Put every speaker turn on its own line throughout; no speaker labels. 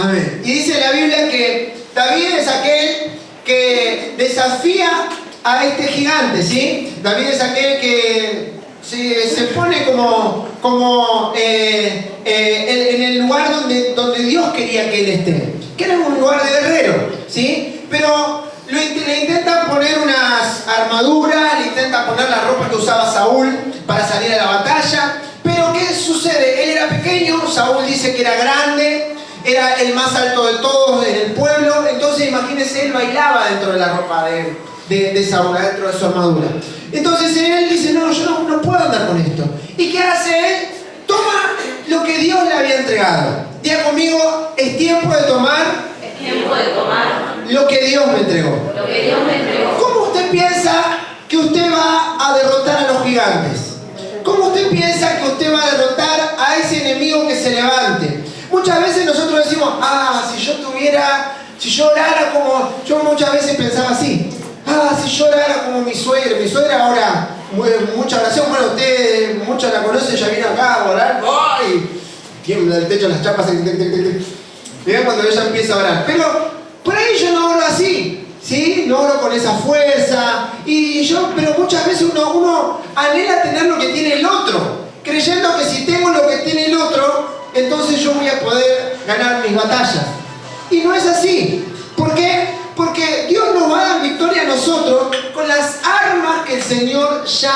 Amén. Y dice la Biblia que David es aquel que desafía a este gigante, ¿sí? David es aquel que se pone como en el lugar donde Dios quería que él esté, que era un lugar de guerrero, ¿sí? Pero le intenta poner unas armaduras, le intenta poner la ropa que usaba Saúl para salir a la batalla. Pero ¿qué sucede? Él era pequeño, Saúl dice que era grande, era el más alto de todos en el pueblo. Entonces imagínense, él bailaba dentro de la ropa de Saúl, dentro de su armadura. Entonces él dice, no, yo no puedo andar con esto. ¿Y qué hace él? Toma lo que Dios le había entregado. Diga conmigo, es tiempo de tomar.
Es tiempo de tomar
lo que Dios me entregó.
lo que Dios me entregó.
¿Cómo usted piensa que usted va a derrotar a los gigantes? ¿Cómo usted piensa que usted va a derrotar a ese enemigo que se levante? Muchas veces nosotros decimos, si yo orara como... Yo muchas veces pensaba así. Si yo orara como mi suegra ahora, mucha oración, bueno, usted muchos la conocen, ya viene acá a orar, ¡ay! Tiembla el techo, las chapas, mirá cuando ella empieza a orar. Pero por ahí yo no oro así, ¿sí? No oro con esa fuerza, pero muchas veces uno anhela tener lo que tiene el otro, creyendo que si tengo lo que tiene el otro, entonces yo voy a poder ganar mis batallas. Y no es así. ¿Por qué? Porque Dios nos va a dar victoria a nosotros con las armas que el Señor ya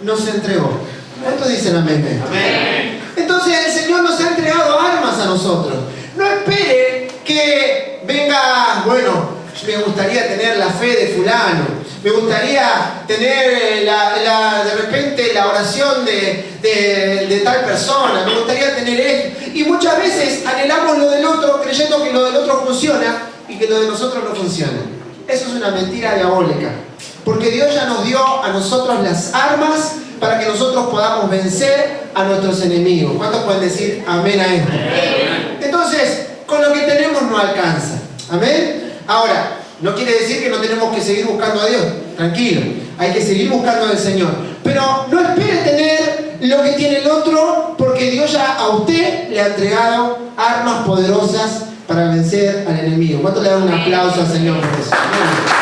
nos entregó. ¿Cuántos dicen amén?
Amén.
Entonces el Señor nos ha entregado armas a nosotros. No espere que venga, bueno, me gustaría tener la fe de fulano, me gustaría tener de repente la oración de tal persona, me gustaría tener esto. Y muchas veces anhelamos lo del otro creyendo que lo del otro funciona y que lo de nosotros no funciona. Eso es una mentira diabólica. Porque Dios ya nos dio a nosotros las armas para que nosotros podamos vencer a nuestros enemigos. ¿Cuántos pueden decir amén a esto?
Amén.
Entonces, con lo que tenemos no alcanza. Amén. Ahora, no quiere decir que no tenemos que seguir buscando a Dios. Tranquilo, hay que seguir buscando al Señor. Pero no espere tener lo que tiene el otro, porque Dios ya a usted le ha entregado armas poderosas para vencer al enemigo. ¿Cuánto le dan un aplauso al Señor por eso? Amén.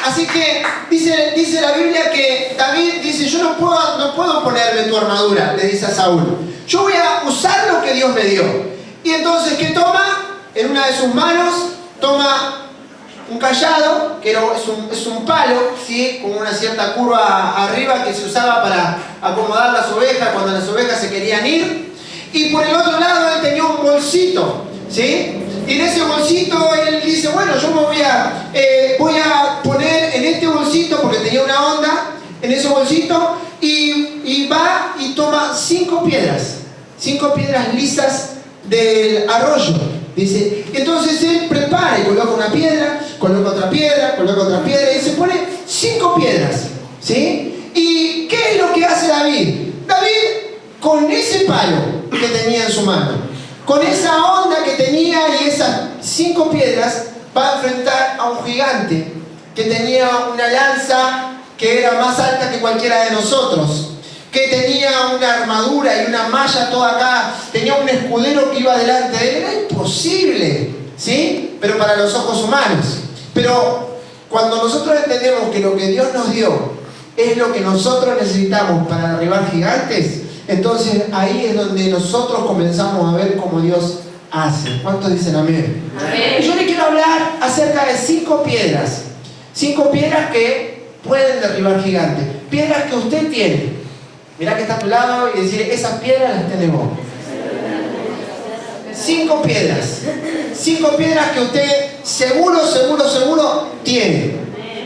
Así que dice la Biblia que David dice, yo no puedo ponerme tu armadura, le dice a Saúl. Yo voy a usar lo que Dios me dio. Y entonces, ¿qué toma? En una de sus manos toma un cayado, que es un palo, ¿sí? Con una cierta curva arriba que se usaba para acomodar las ovejas cuando las ovejas se querían ir. Y por el otro lado él tenía un bolsito, ¿sí? Y en ese bolsito él dice, bueno, yo me voy a poner en este bolsito, porque tenía una onda, en ese bolsito, y va y toma 5 piedras lisas del arroyo. Dice, entonces él prepara y coloca una piedra, coloca otra piedra, coloca otra piedra, y se pone 5 piedras, ¿sí? ¿Y qué es lo que hace David? David, con ese palo que tenía en su mano, con esa onda que tenía y esas 5 piedras, va a enfrentar a un gigante que tenía una lanza que era más alta que cualquiera de nosotros, que tenía una armadura y una malla toda acá, tenía un escudero que iba delante de él. Era imposible, ¿sí? Pero para los ojos humanos. Pero cuando nosotros entendemos que lo que Dios nos dio es lo que nosotros necesitamos para derribar gigantes, entonces ahí es donde nosotros comenzamos a ver cómo Dios hace. ¿Cuántos dicen amén?
Amén.
Yo le quiero hablar acerca de 5 piedras. 5 piedras que pueden derribar gigantes. Piedras que usted tiene. Mirá que está a tu lado y decir, esas piedras las tenemos. 5 piedras. 5 piedras que usted seguro tiene.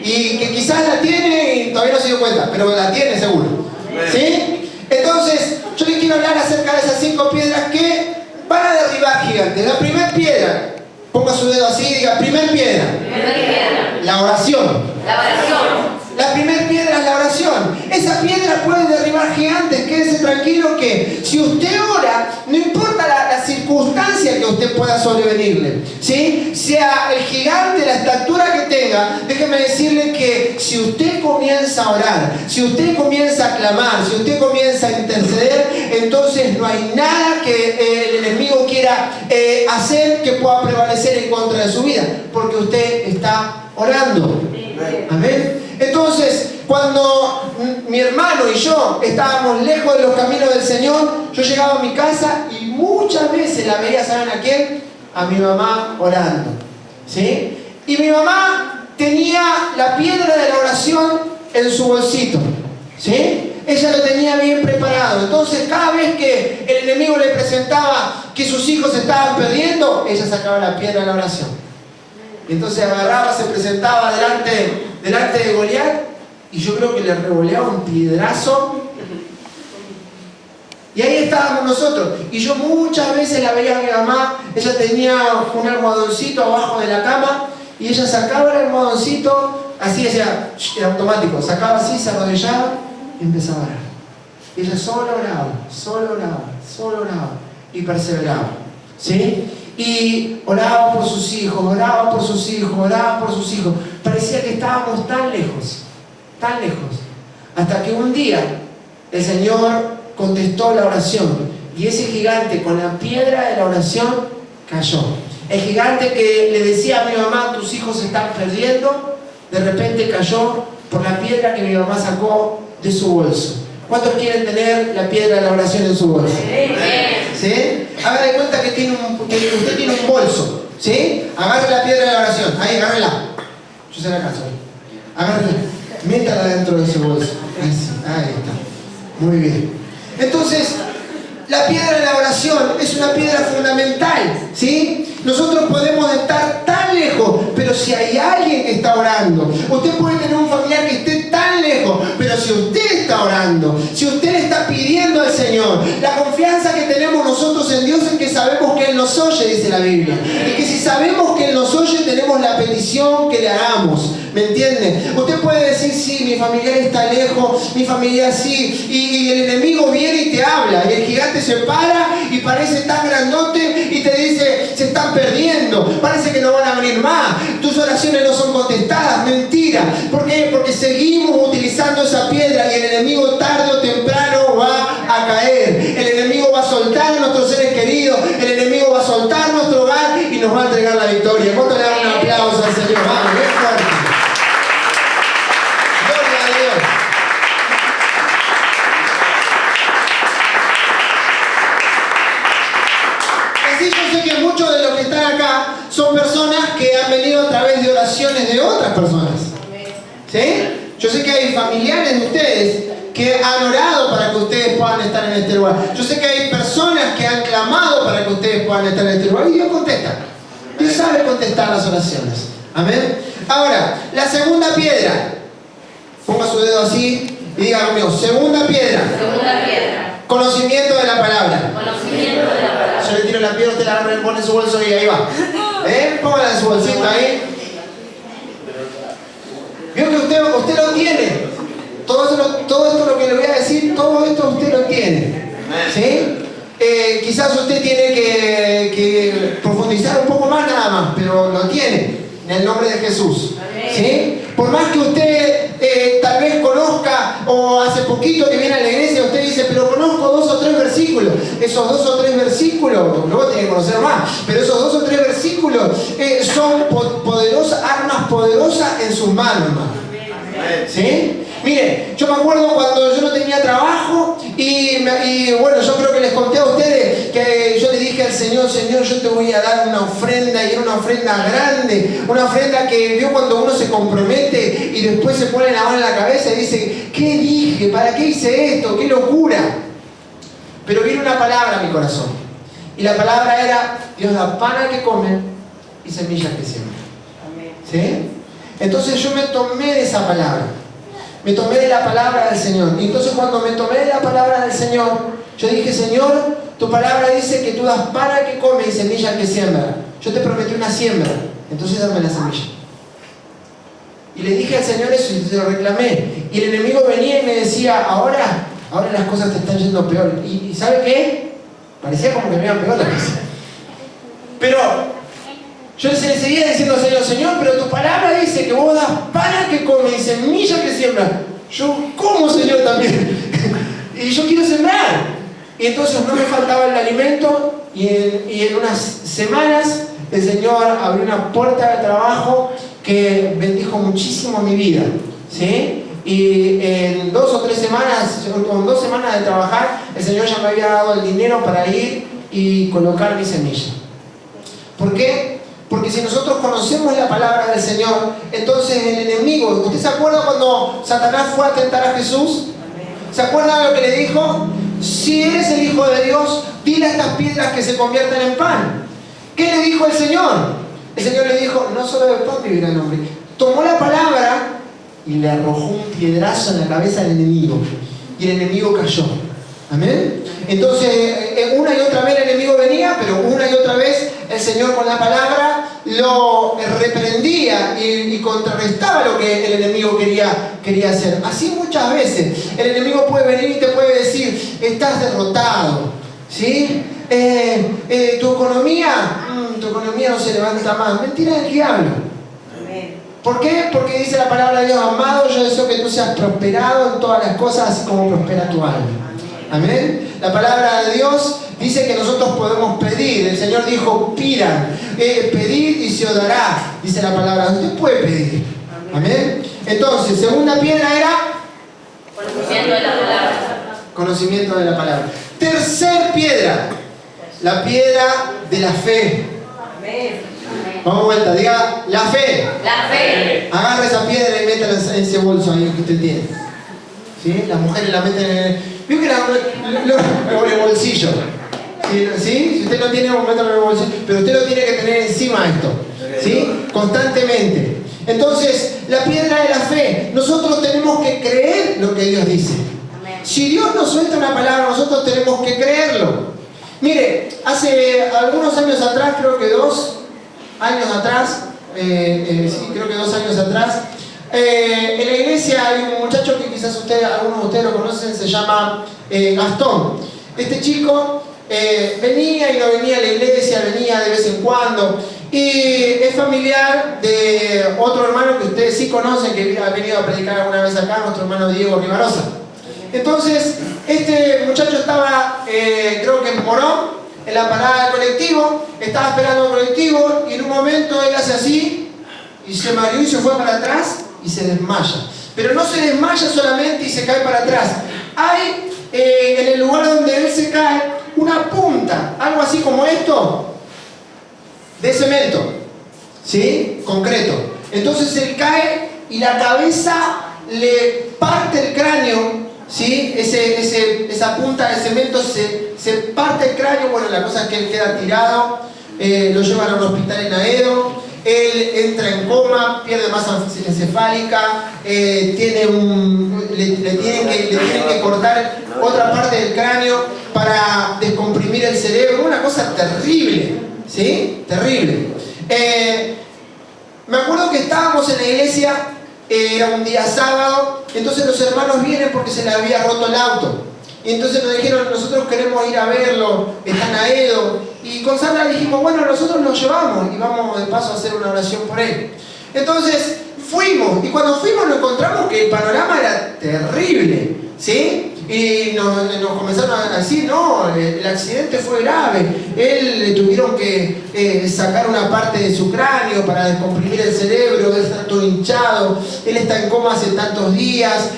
Y que quizás la tiene y todavía no se dio cuenta, pero la tiene seguro. ¿Sí? Entonces, yo les quiero hablar acerca de esas 5 piedras que van a derribar gigantes. La primera piedra, ponga su dedo así y diga, primer piedra. La oración. La primera piedra es la oración. Esa piedra puede derribar gigantes. Quédese tranquilo que si usted ora, no importa la circunstancia que usted pueda sobrevenirle, ¿sí? Sea el gigante, la estatura que tenga, déjeme decirle que si usted comienza a orar, si usted comienza a clamar, si usted comienza a interceder, entonces no hay nada que el enemigo quiera hacer que pueda prevalecer en contra de su vida, porque usted está orando. Amén. Entonces, cuando mi hermano y yo estábamos lejos de los caminos del Señor, yo llegaba a mi casa y muchas veces la veía, ¿saben a quién? A mi mamá orando, ¿sí? Y mi mamá tenía la piedra de la oración en su bolsito, ¿sí? Ella lo tenía bien preparado. Entonces, cada vez que el enemigo le presentaba que sus hijos estaban perdiendo, ella sacaba la piedra de la oración. Y entonces agarraba, se presentaba delante de Goliat, y yo creo que le revoleaba un piedrazo. Y ahí estábamos nosotros. Y yo muchas veces la veía a mi mamá. Ella tenía un almohadoncito abajo de la cama, y ella sacaba el almohadoncito, así era automático, sacaba así, se arrodillaba y empezaba a orar. Y ella solo oraba, y perseveraba, ¿sí? Y oraba por sus hijos, oraba por sus hijos. Parecía que estábamos tan lejos, hasta que un día el Señor contestó la oración, y ese gigante con la piedra de la oración cayó. El gigante que le decía a mi mamá, tus hijos se están perdiendo, de repente cayó por la piedra que mi mamá sacó de su bolso. ¿Cuántos quieren tener la piedra de la oración en su bolso? ¿Sí? Haga de cuenta que usted tiene un bolso, ¿sí? Agarre la piedra de la oración, ahí, agárrela. Yo se la caso. Agárrela, métala dentro de ese bolso. Ahí está. Muy bien. Entonces, la piedra de la oración es una piedra fundamental, ¿sí? Nosotros podemos estar tan lejos, pero si hay alguien que está orando, usted puede tener un familiar que esté tan lejos, pero si usted está orando, si usted le está pidiendo al Señor, la confianza que tenemos nosotros en Dios es que sabemos que Él nos oye, dice la Biblia, y que si sabemos que Él nos oye, tenemos la petición que le hagamos. ¿Me entiende? Usted puede decir, sí, mi familiar está lejos, mi familiar sí, y el enemigo viene y te habla, y el gigante se para y parece tan grandote y te dice, se están perdiendo, parece que no van a venir más, tus oraciones no son contestadas. Mentira. ¿Por qué? Porque seguimos utilizando esa piedra, y el enemigo tarde o temprano va a caer. El enemigo va a soltar a nuestros seres queridos, el enemigo va a soltar nuestro hogar y nos va a entregar la victoria. ¿Cuánto le dan un aplauso al Señor? Vamos, bien fuerte. Muchos de los que están acá son personas que han venido a través de oraciones de otras personas, ¿sí? Yo sé que hay familiares de ustedes que han orado para que ustedes puedan estar en este lugar. Yo sé que hay personas que han clamado para que ustedes puedan estar en este lugar, y Dios contesta. Dios sabe contestar las oraciones. Amén. Ahora, la segunda piedra. Ponga su dedo así y diga conmigo, segunda piedra.
Segunda piedra.
Conocimiento de la palabra.
Conocimiento de la palabra.
Yo le tiro la piedra, usted la agarra y pone en su bolso y ahí va. Póngala en su bolsito ahí. Vio que usted lo tiene. Todo esto lo que le voy a decir, todo esto usted lo tiene. ¿Sí? Quizás usted tiene que profundizar un poco más nada más, pero lo tiene. En el nombre de Jesús. ¿Sí? Por más que usted tal vez conozca, o hace poquito que viene a la iglesia, usted dice, pero conozco 2 o 3 versículos. Esos 2 o 3 versículos, luego tiene que conocer más, pero esos 2 o 3 versículos son poderosas, armas poderosas en sus manos, hermano. ¿Sí? Mire, yo me acuerdo cuando yo no tenía trabajo y bueno, yo creo que les conté a ustedes que yo le dije al Señor, Señor, yo te voy a dar una ofrenda, y era una ofrenda grande, una ofrenda que vio cuando uno se compromete y después se pone la mano en la cabeza y dice, ¿qué dije? ¿Para qué hice esto? ¡Qué locura! Pero vino una palabra a mi corazón, y la palabra era, Dios da pan al que come y semillas que siembra. ¿Sí? Entonces yo me tomé de esa palabra. Me tomé de la palabra del Señor. Y entonces cuando me tomé de la palabra del Señor, yo dije, Señor, tu palabra dice que tú das pan al que come y semilla al que siembra. Yo te prometí una siembra, entonces dame la semilla. Y le dije al Señor eso y se lo reclamé. Y el enemigo venía y me decía, ahora las cosas te están yendo peor. ¿Y sabe qué? Parecía como que me iban peor las cosas. Pero yo le seguía diciendo al Señor, Señor, pero tu palabra dice que vos das pan al que come y semilla que siembra. Yo como, Señor, también. Y yo quiero sembrar. Y entonces no me faltaba el alimento y en unas semanas el Señor abrió una puerta de trabajo que bendijo muchísimo mi vida, ¿sí? Y en 2 o 3 semanas, con 2 semanas de trabajar, el Señor ya me había dado el dinero para ir y colocar mi semilla. ¿Por qué? Porque si nosotros conocemos la palabra del Señor, entonces el enemigo, ¿usted se acuerda cuando Satanás fue a tentar a Jesús? ¿Se acuerda de lo que le dijo? Si eres el Hijo de Dios, dile a estas piedras que se conviertan en pan. ¿Qué le dijo el Señor? El Señor le dijo, no solo de pan vivirá el hombre. Tomó la palabra y le arrojó un piedrazo en la cabeza del enemigo. Y el enemigo cayó. ¿Amén? Entonces, una y otra vez el enemigo venía, pero una y otra vez el Señor con la palabra lo reprendía y contrarrestaba lo que el enemigo quería hacer. Así muchas veces el enemigo puede venir y te puede decir, estás derrotado, ¿sí? Tu economía no se levanta más. Mentira del diablo. ¿Por qué? Porque dice la palabra de Dios, amado, yo deseo que tú seas prosperado en todas las cosas, así como prospera tu alma. Amén. La palabra de Dios dice que nosotros podemos pedir. El Señor dijo, pidan, pedid y se os dará. Dice la palabra, usted puede pedir. Amén. Entonces, segunda piedra era
Conocimiento de la palabra.
conocimiento de la palabra. Tercer piedra, la piedra de la fe. Vamos de vuelta, diga la fe.
La fe.
Agarra esa piedra y métela en ese bolso ahí que usted tiene. ¿Sí? Las mujeres la meten en el... ¿Vio que en el bolsillo? ¿Sí? Si usted no tiene, métalo en el bolsillo. Pero usted lo tiene que tener encima esto. ¿Sí? Constantemente. Entonces, la piedra de la fe. Nosotros tenemos que creer lo que Dios dice. Si Dios nos suelta una palabra, nosotros tenemos que creerlo. Mire, hace algunos años atrás, creo que 2 años atrás, sí, creo que 2 años atrás, en la iglesia hay un muchacho que quizás algunos de ustedes lo conocen, se llama Gastón. Este chico venía y no venía a la iglesia, venía de vez en cuando, y es familiar de otro hermano que ustedes sí conocen, que ha venido a predicar alguna vez acá, nuestro hermano Diego Rivarosa. Entonces, este muchacho estaba, creo que en Morón, en la parada del colectivo, estaba esperando el colectivo y en un momento él hace así y se mareó y se fue para atrás y se desmaya. Pero no se desmaya solamente y se cae para atrás. Hay en el lugar donde él se cae una punta, algo así como esto, de cemento, ¿sí? Concreto. Entonces él cae y la cabeza le parte el cráneo, ¿sí? Esa punta de cemento se parte el cráneo. Bueno, la cosa es que él queda tirado, lo llevan a un hospital en Aedo, él entra en coma, pierde masa encefálica, le tienen que cortar otra parte del cráneo para descomprimir el cerebro, una cosa terrible, ¿sí? Terrible. Me acuerdo que estábamos en la iglesia, era un día sábado, entonces los hermanos vienen porque se les había roto el auto. Y entonces nos dijeron, nosotros queremos ir a verlo, está en Aedo. Y con Sandra dijimos, bueno, nosotros lo llevamos y vamos de paso a hacer una oración por él. Entonces fuimos, y cuando fuimos nos encontramos que el panorama era terrible, ¿sí? Y nos comenzaron a decir, no, el accidente fue grave, él le tuvieron que sacar una parte de su cráneo para descomprimir el cerebro, él está todo hinchado, él está en coma hace tantos días,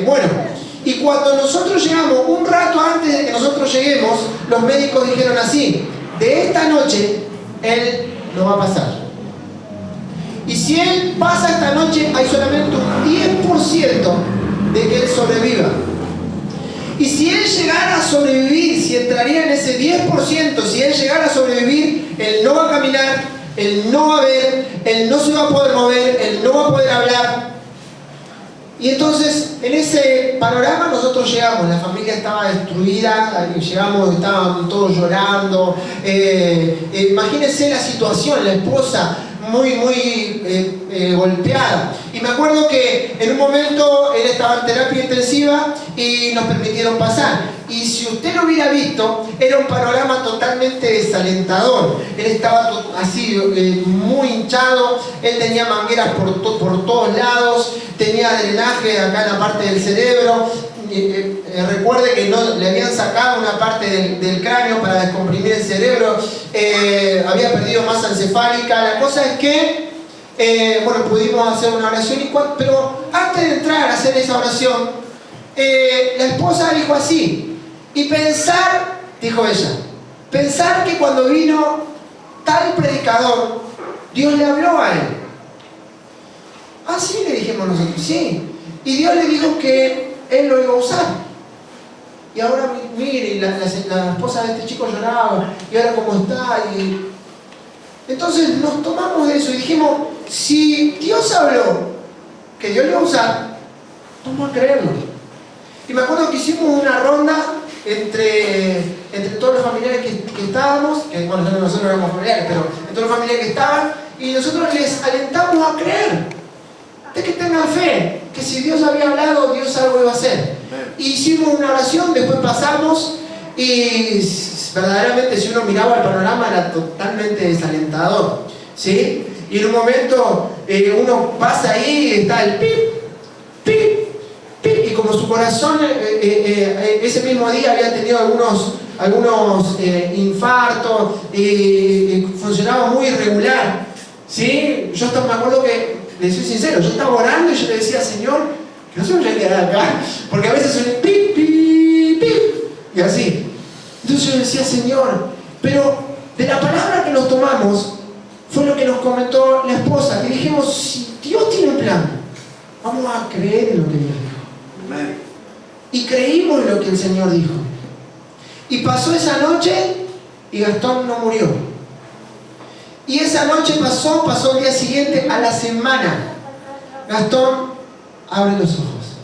bueno. Y cuando nosotros llegamos, un rato antes de que nosotros lleguemos, los médicos dijeron así, de esta noche, él no va a pasar. Y si él pasa esta noche, hay solamente un 10% de que él sobreviva. Y si él llegara a sobrevivir, si entraría en ese 10%, si él llegara a sobrevivir, él no va a caminar, él no va a ver, él no se va a poder mover, él no va a poder hablar. Y entonces, en ese panorama nosotros llegamos, la familia estaba destruida, llegamos, estaban todos llorando. Imagínense la situación, la esposa muy golpeada. Y me acuerdo que en un momento él estaba en terapia intensiva y nos permitieron pasar. Y si usted lo hubiera visto, era un panorama totalmente desalentador. Él estaba así, muy hinchado, él tenía mangueras por todos lados, tenía drenaje acá en la parte del cerebro. Recuerde que no, le habían sacado una parte del cráneo para descomprimir el cerebro, había perdido masa encefálica. La cosa es que, bueno, pudimos hacer una oración, pero antes de entrar a hacer esa oración, la esposa dijo así, y pensar, dijo ella, pensar que cuando vino tal predicador, Dios le habló a él. Ah, sí, le dijimos nosotros, sí. Y Dios le dijo que él lo iba a usar. Y ahora mire, la esposa de este chico lloraba, y ahora cómo está. Y entonces nos tomamos de eso y dijimos, si Dios habló que Dios le iba a usar, vamos a creerlo. Y me acuerdo que hicimos una ronda entre todos los familiares que estábamos, que bueno, nosotros no éramos familiares, pero entre todos los familiares que estaban, y nosotros les alentamos a creer, de que tengan fe, que si Dios había hablado, Dios algo iba a hacer. Hicimos una oración, después pasamos, y verdaderamente si uno miraba el panorama era totalmente desalentador, ¿sí? Y en un momento uno pasa ahí y está el pip, pip, pip, y como su corazón ese mismo día había tenido algunos infartos y funcionaba muy irregular, ¿sí? Yo me acuerdo que, le soy sincero, yo estaba orando y yo le decía, Señor, que no se me vaya a quedar acá, porque a veces suena pip, pip, pip, y así. Entonces yo decía, Señor, pero de la palabra que nos tomamos fue lo que nos comentó la esposa, y dijimos, si Dios tiene un plan, vamos a creer en lo que Dios dijo. Amén. Y creímos en lo que el Señor dijo. Y pasó esa noche y Gastón no murió. Y esa noche pasó el día siguiente, a la semana. Gastón abre los ojos.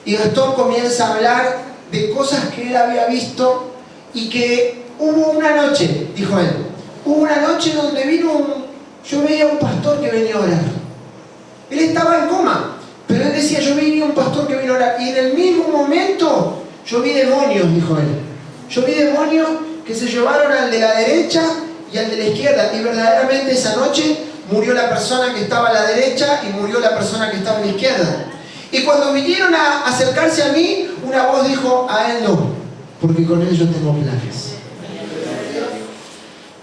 Y Gastón comienza a hablar de cosas que él había visto y que hubo una noche, dijo él, hubo una noche donde yo veía un pastor que venía a orar. Él estaba en coma, pero él decía, yo veía un pastor que venía a orar. Y en el mismo momento, yo vi demonios, dijo él. Yo vi demonios que se llevaron al de la derecha y al de la izquierda. Y verdaderamente esa noche murió la persona que estaba a la derecha y murió la persona que estaba a la izquierda. Y cuando vinieron a acercarse a mí, una voz dijo, a él no, porque con él yo tengo planes.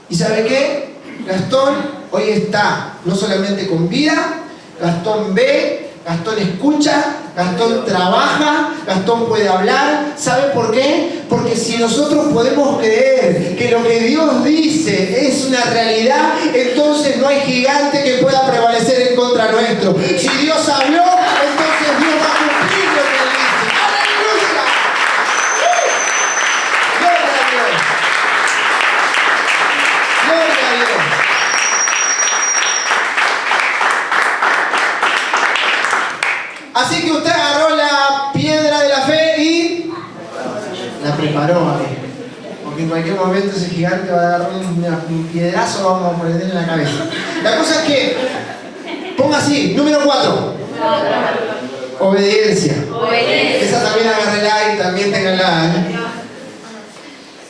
¿Y sabe qué? Gastón hoy está no solamente con vida, Gastón ve, Gastón escucha, Gastón trabaja, Gastón puede hablar. ¿Sabe por qué? Porque si nosotros podemos creer que lo que Dios dice es una realidad, entonces no hay gigante que pueda prevalecer en contra nuestro. Si Dios habló, entonces Dios va a cumplir lo que Él dice. ¡Aleluya! ¡Gloria a Dios! ¡Gloria a Dios! Así que usted agarró la piedra de la fe y la preparó, porque en cualquier momento ese gigante va a dar un piedrazo, vamos a ponerle en la cabeza. La cosa es que, ponga así, número 4, obediencia. Esa también agárrela y también téngala,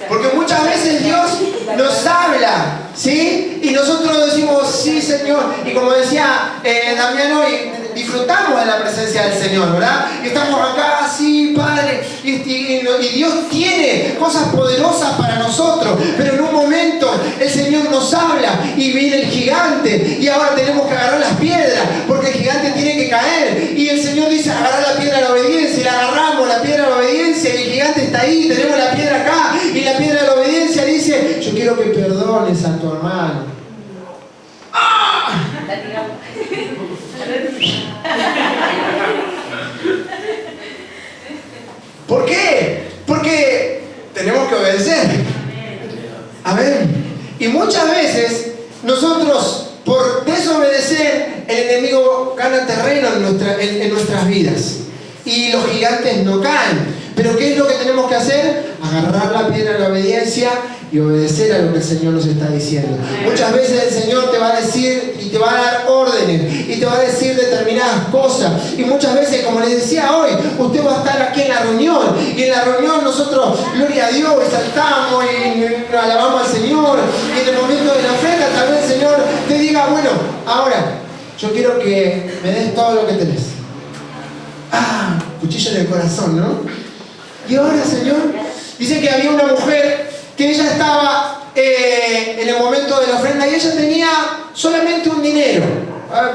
porque muchas veces Dios nos habla, ¿sí? Y nosotros decimos, sí, Señor. Y como decía Damián hoy, disfrutamos de la presencia del Señor, ¿verdad? Y estamos acá, sí, Padre. Y Dios tiene cosas poderosas para nosotros. Pero en un momento el Señor nos habla y viene el gigante. Y ahora tenemos que agarrar las piedras, porque el gigante tiene que caer. Y el Señor dice, agarrar la piedra de la obediencia. Y la agarramos, la piedra de la obediencia. Y el gigante está ahí, tenemos la piedra acá. Y la piedra de la obediencia dice, yo quiero que perdones a tu hermano. ¡Ah! ¿Por qué? Porque tenemos que obedecer. Amén. Y muchas veces nosotros, por desobedecer, el enemigo gana terreno en nuestras vidas. Y los gigantes no caen. Pero ¿qué es lo que tenemos que hacer? agarrar la piedra de la obediencia y obedecer a lo que el Señor nos está diciendo. Muchas veces el Señor te va a decir y te va a dar órdenes y te va a decir determinadas cosas, y muchas veces, como les decía hoy, usted va a estar aquí en la reunión, y en la reunión nosotros, gloria a Dios, exaltamos y alabamos al Señor, y en el momento de la ofrenda tal vez el Señor te diga: bueno, ahora yo quiero que me des todo lo que tenés. Cuchillo en el corazón, ¿no? Y ahora, Señor, dice que había una mujer que ella estaba en el momento de la ofrenda y ella tenía solamente un dinero,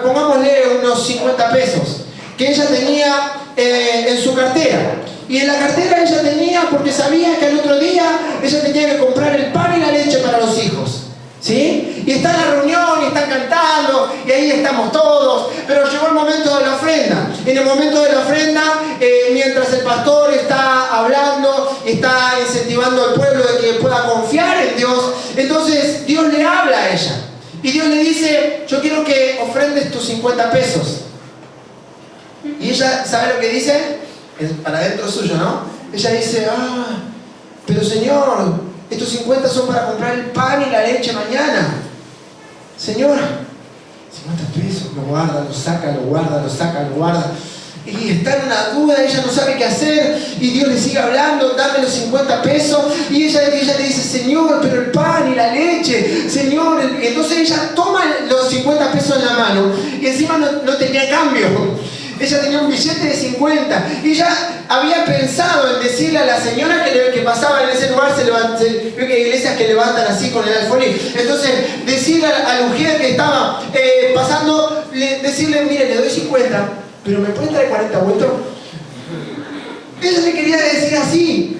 pongámosle unos 50 pesos, que ella tenía en su cartera. Y en la cartera ella tenía, porque sabía que al otro día ella tenía que comprar el pan y la leche para los hijos. ¿Sí? Y está en la reunión y están cantando y ahí estamos todos, pero llegó el momento de la ofrenda. En el momento de la ofrenda, mientras el pastor está hablando, está incentivando al pueblo de que pueda confiar en Dios, entonces Dios le habla a ella y Dios le dice: yo quiero que ofrendes tus 50 pesos. Y ella, ¿sabe lo que dice? Es para adentro suyo, ¿no? Ella dice: pero Señor, estos 50 son para comprar el pan y la leche mañana. Señor, 50 pesos, lo guarda, lo saca, lo guarda, lo saca, lo guarda. Y está en una duda, ella no sabe qué hacer, y Dios le sigue hablando: dame los 50 pesos. Y ella le dice: Señor, pero el pan y la leche, Señor. Y entonces ella toma los 50 pesos en la mano, y encima no tenía cambio. Ella tenía un billete de 50 y ella había pensado en decirle a la señora que pasaba en ese lugar, creo que hay iglesias que levantan así con el alfolí, entonces decirle a la mujer que estaba pasando, decirle: mire, le doy 50, pero ¿me puede traer 40 vueltos? Ella le quería decir así,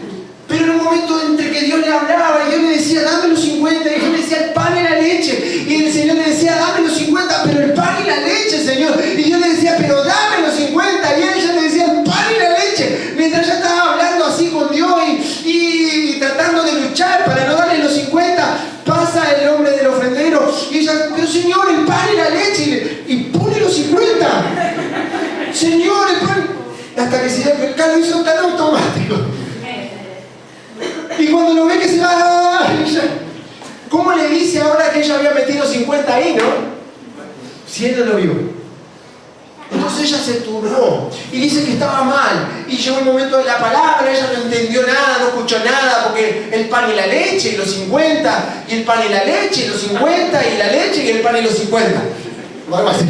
pero en un momento entre que Dios le hablaba y Dios le decía: dame los 50, y Dios le decía: el pan y la leche, y el Señor le decía: dame los 50, pero el pan y la leche, Señor. Y Dios le decía: pero dame los 50, y ella le decía: el pan y la leche. Mientras ella estaba hablando así con Dios y tratando de luchar para no darle los 50, pasa el hombre del ofrendero y ella: pero Señor, el pan y la leche, y pone los 50. Señor, el pan. Hasta que se lo hizo tan automático. Y cuando lo ve que se va, ¿cómo le dice ahora que ella había metido 50 ahí, no? Si él no lo vio. Entonces ella se turbó y dice que estaba mal. Y llegó el momento de la palabra, ella no entendió nada, no escuchó nada, porque el pan y la leche y los 50, y el pan y la leche y los 50, y la leche y el pan y los 50. O algo así.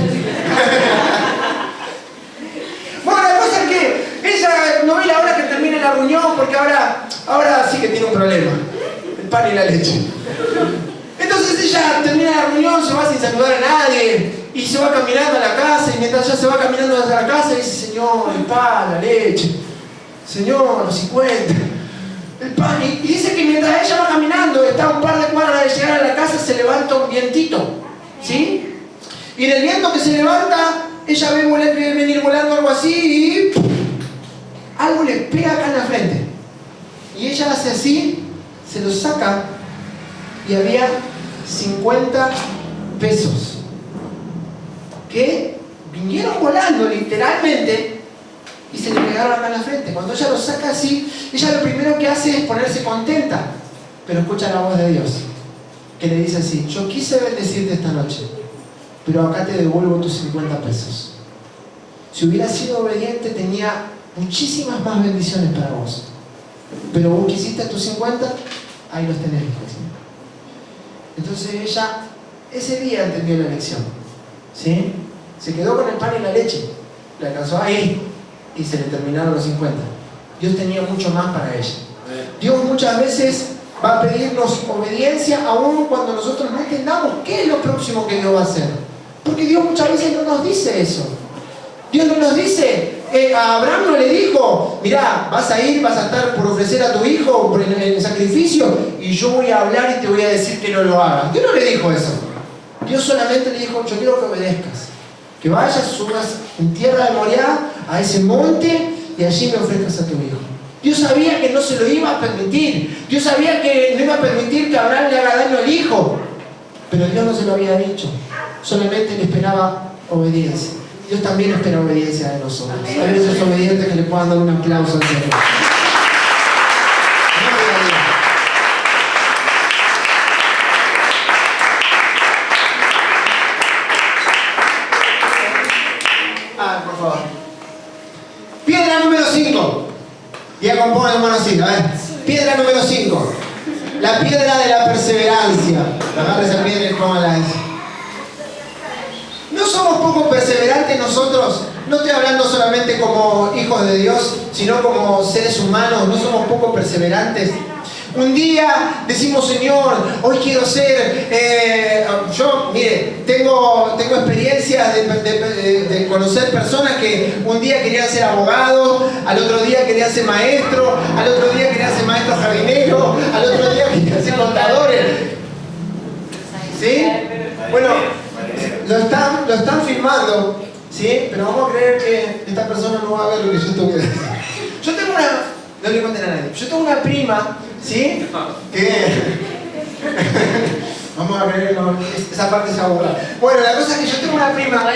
Bueno, la cosa es que ella no ve la hora que termine la reunión, porque ahora sí que tiene un problema: el pan y la leche. Entonces ella termina la reunión, se va sin saludar a nadie y se va caminando a la casa, y mientras ella se va caminando hacia la casa dice: Señor, el pan, la leche, Señor, los 50, el pan. Y dice que mientras ella va caminando, está a un par de cuadras de llegar a la casa, se levanta un vientito, ¿sí? Y en el viento que se levanta, ella ve venir volando algo así y algo le pega acá en la frente. Y ella hace así, se lo saca y había 50 pesos que vinieron volando literalmente y se le pegaron acá en la frente. Cuando ella lo saca así, ella lo primero que hace es ponerse contenta, pero escucha la voz de Dios que le dice así: yo quise bendecirte esta noche, pero acá te devuelvo tus 50 pesos. Si hubieras sido obediente, tenía muchísimas más bendiciones para vos, pero vos quisiste tus 50, ahí los tenés. Entonces ella ese día entendió la lección, ¿sí? Se quedó con el pan y la leche, le alcanzó ahí y se le terminaron los 50. Dios tenía mucho más para ella. Dios muchas veces va a pedirnos obediencia aún cuando nosotros no entendamos qué es lo próximo que Dios va a hacer, porque Dios muchas veces no nos dice eso. Dios no nos dice, a Abraham no le dijo: mirá, vas a ir, vas a estar por ofrecer a tu hijo por el sacrificio, y yo voy a hablar y te voy a decir que no lo hagas. Dios no le dijo eso. Dios solamente le dijo: yo quiero que obedezcas, que vayas, subas en tierra de Moriah, a ese monte, y allí me ofrezcas a tu hijo. Dios sabía que no se lo iba a permitir. Dios sabía que no iba a permitir que Abraham le haga daño al hijo, pero Dios no se lo había dicho. Solamente le esperaba obediencia. Dios también espera obediencia de nosotros. Hay veces obedientes que le puedan dar un aplauso al Señor. Y acompaña, hermano, así, a ver. Piedra número 5. La piedra de la perseverancia. Agarra esa piedra y póngala. ¿No somos poco perseverantes nosotros? No estoy hablando solamente como hijos de Dios, sino como seres humanos. ¿No somos poco perseverantes? Un día decimos, Señor, hoy quiero ser... yo, mire, tengo experiencias de conocer personas que un día querían ser abogados, al otro día querían ser maestro, al otro día querían ser maestro jardinero, al otro día querían ser contadores. ¿Sí? Bueno, lo están filmando, ¿sí? Pero vamos a creer que esta persona no va a ver lo que yo tengo que decir. Yo tengo una... No le cuenten a nadie. Yo tengo una prima, ¿sí? Que... Vamos a ver, no, esa parte se aburra. Bueno, la cosa es que yo tengo una prima...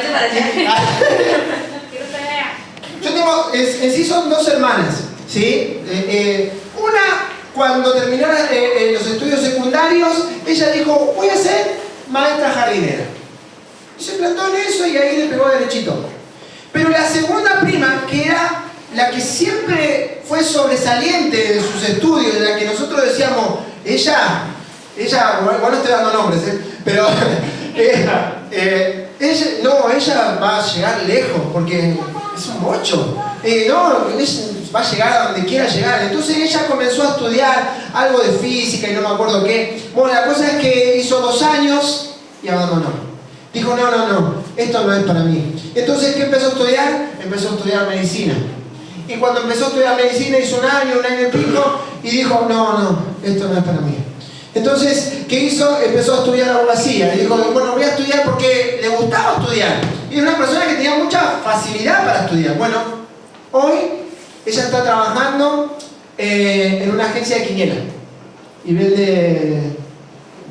Yo tengo... En sí son 2 hermanas, ¿sí? Una, cuando terminaron los estudios secundarios, ella dijo, voy a ser maestra jardinera. Y se plantó en eso y ahí le pegó derechito. Pero la segunda prima, que era la que siempre fue sobresaliente de sus estudios, de la que nosotros decíamos, ella, bueno, estoy dando nombres, pero ella va a llegar lejos, porque es un bocho. Va a llegar a donde quiera llegar. Entonces ella comenzó a estudiar algo de física y no me acuerdo qué. Bueno, la cosa es que hizo 2 años y abandonó. Dijo, no, esto no es para mí. Entonces, ¿qué empezó a estudiar? Empezó a estudiar medicina. Y cuando empezó a estudiar medicina hizo un año y pico y dijo, no, esto no es para mí. Entonces, ¿qué hizo? Empezó a estudiar abogacía. Y dijo, bueno, voy a estudiar porque le gustaba estudiar. Y era una persona que tenía mucha facilidad para estudiar. Bueno, hoy ella está trabajando en una agencia de quiniela. Y vende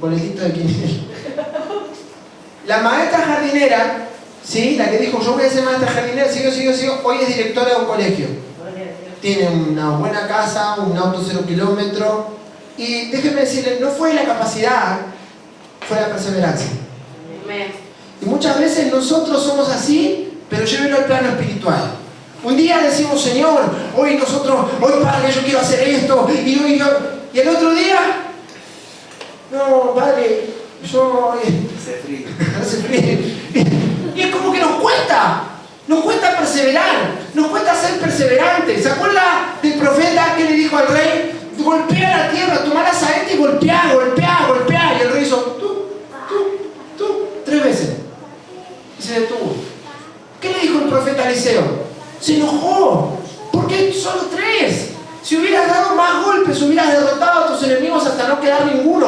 boletitos de quiniela. La maestra jardinera, ¿sí? La que dijo, yo voy a ser maestra jardinera, sigo, hoy es directora de un colegio. Tiene una buena casa, un auto 0 kilómetros. Y déjenme decirles, no fue la capacidad, fue la perseverancia. Y muchas veces nosotros somos así, pero llévenlo al plano espiritual. Un día decimos, Señor, hoy Padre, yo quiero hacer esto. Y el otro día, no, Padre, yo... Hace frío. Y es como que nos cuesta perseverar, nos cuesta ser perseverantes. ¿Se acuerda del profeta que le dijo al rey? Golpea la tierra, toma la saeta y golpea. Y el rey hizo, tú, 3 veces. Y se detuvo. ¿Qué le dijo el profeta a Eliseo? Se enojó. ¿Por qué solo 3? Si hubieras dado más golpes, hubieras derrotado a tus enemigos hasta no quedar ninguno.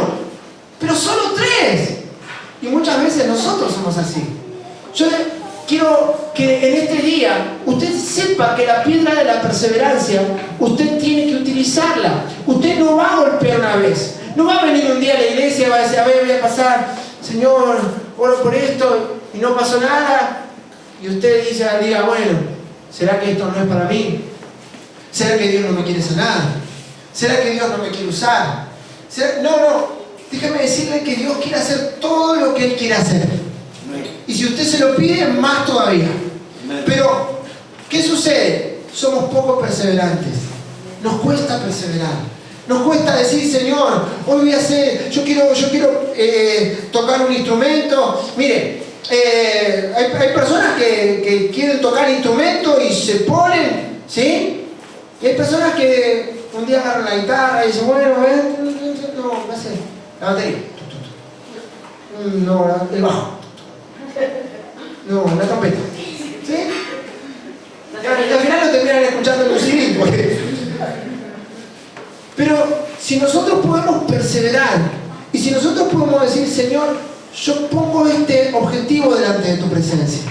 Pero solo 3. Y muchas veces nosotros somos así. Yo quiero que en este día usted sepa que la piedra de la perseverancia usted tiene que utilizarla. Usted no va a golpear una vez. No va a venir un día a la iglesia y va a decir, a ver, voy a pasar, Señor, oro por esto y no pasó nada. Y usted dice al día, bueno, ¿será que esto no es para mí? ¿Será que Dios no me quiere sanar? ¿Será que Dios no me quiere usar? No. Déjeme decirle que Dios quiere hacer todo lo que Él quiere hacer. Y si usted se lo pide, más todavía. Pero, ¿qué sucede? Somos poco perseverantes. Nos cuesta perseverar. Nos cuesta decir, Señor, hoy voy a hacer, yo quiero tocar un instrumento. Mire, hay personas que quieren tocar instrumentos y se ponen, ¿sí? Y hay personas que un día agarran la guitarra y dicen, bueno, no, va a ser la batería. No, el bajo. No, la trompeta. ¿Sí? Y al final lo terminan escuchando en un CD. Pero si nosotros podemos perseverar y si nosotros podemos decir, Señor, yo pongo este objetivo delante de tu presencia.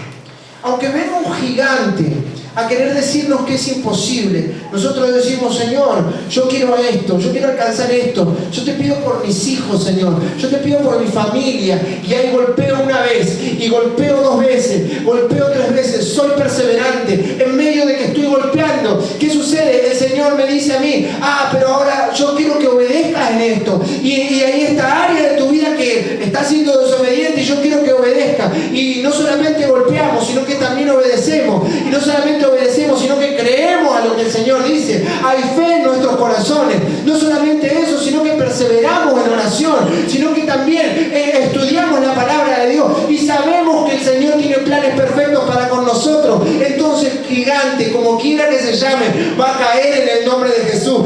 Aunque venga un gigante a querer decirnos que es imposible, nosotros decimos, Señor, yo quiero esto, yo quiero alcanzar esto, yo te pido por mis hijos, Señor, yo te pido por mi familia, y ahí golpeo una vez, y golpeo 2 veces, golpeo 3 veces, soy perseverante, en medio de que estoy golpeando. ¿Qué sucede? El Señor me dice a mí, pero ahora yo quiero que obedezcas en esto, y hay esta área de tu vida que está siendo desobediente, y yo quiero que obedezcas, y no solamente golpeamos, sino que también obedecemos, y no solamente obedecemos, sino que creemos a lo que el Señor dice, hay fe en nuestros corazones. No solamente eso, sino que perseveramos en oración, sino que también estudiamos la palabra de Dios y sabemos que el Señor tiene planes perfectos para con nosotros. Entonces, gigante, como quiera que se llame, va a caer en el nombre de Jesús.